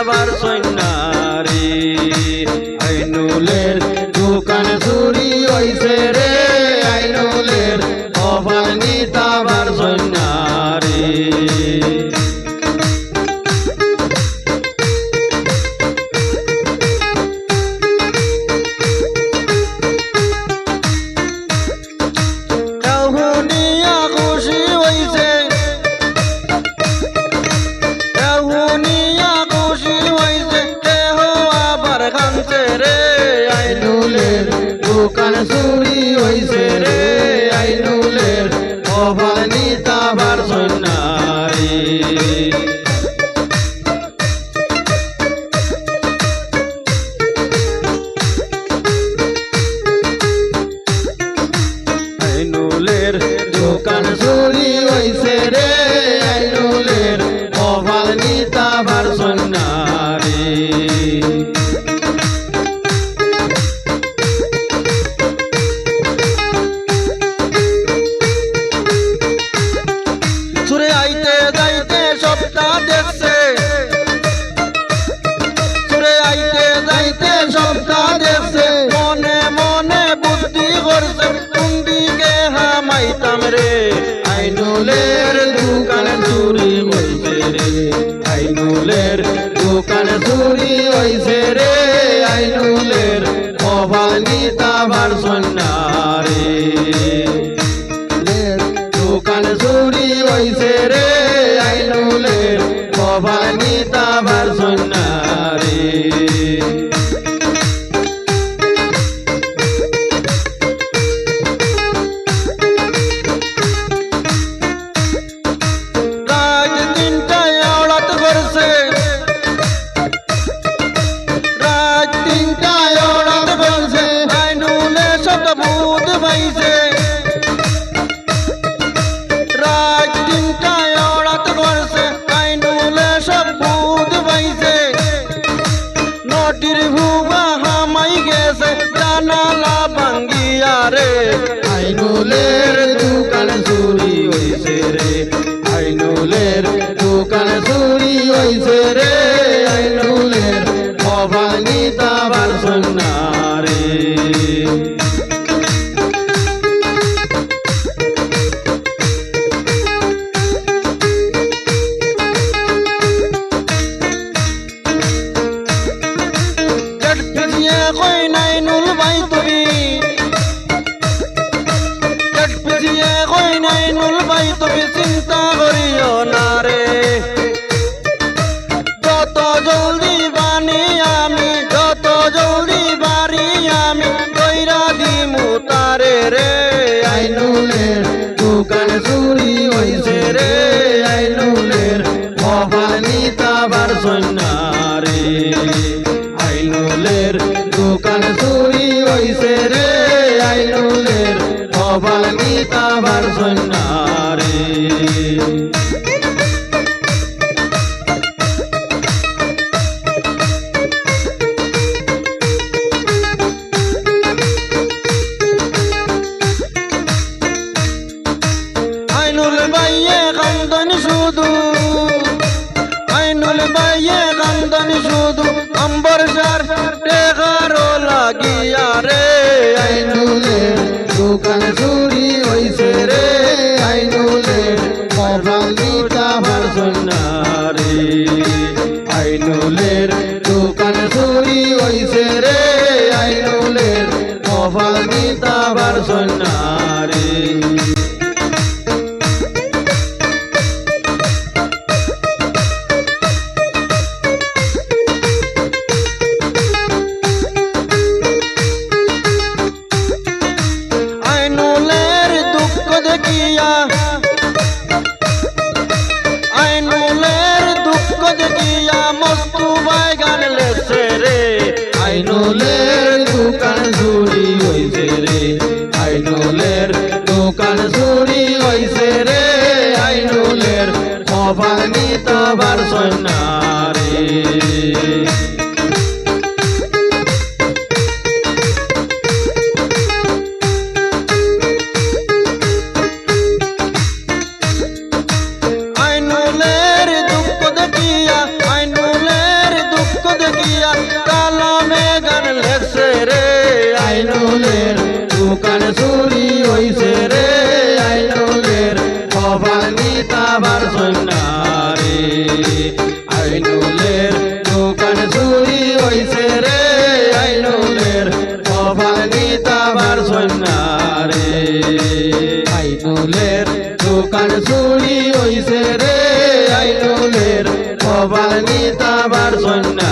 তাবার সন্ন্যারি আইনুলের দোকান চুরি হইছে রে আইনুলের কপাল নিতাবার সন্ন্যারি দোকান চুরি হইছে রে আইনুলের কপাল নিতাবার সন্ন্যারি আইনুলের দোকান চুরি হইছে রে আইনুলের কপাল নিতাবার সন্ন্যারি আইনুলের দোকান চুরি হইছে রে আইনুলের দোকান চুরি হইছে রে আইনুলের কপাল নিতাবার সন্ন্যারি দোকান চুরি হইছে রে আইনুলের কপাল নিতাবার সন্ন্যারি আইনুলের দোকান চুরি হইছে রে আইনুলের দোকান চুরি হইছে রে আইনুলের কপাল নিতাবার সন্ন্যারি তুমি চিন্তা করিও না রে যত জলদি বানি আমি যত জলদি বাড়ি আমি কইরা দিমু তারে রে আইনুলের দোকান চুরি হইছে রে আইনুলের কপাল নিতাবার সন্ন্যারি আইনুলের দোকান চুরি হইছে রে আইনুলের কপাল নিতাবার সন্ন্যারি আইনুল বাইয়ে কান্দন শুধু আইনুল বাইয়ে কান্দন শুধু অম্বর সার টেকারো লাগিয়া রে আইনুলের দোকান চুরি হইছে রে আইনুলের কপাল নিতাবার সন্ন্যারি আইনুলের দোকান চুরি হইছে রে আইনুলের কপাল নিতাবার সন্ন্যারি আইনুলের দুঃখ দেখিয়া মস্তু বাইগান লেছে রে আইনুলের দোকান চুরি হইছে রে আইনুলের দোকান চুরি হইছে রে আইনুলের কপাল নিতাবার সন্ন্যারি আইনুলের দুঃখ দেখিয়া আইনুলের কপাল চুরি হইছে রে আইনুলের কপাল নিতাবার সন্না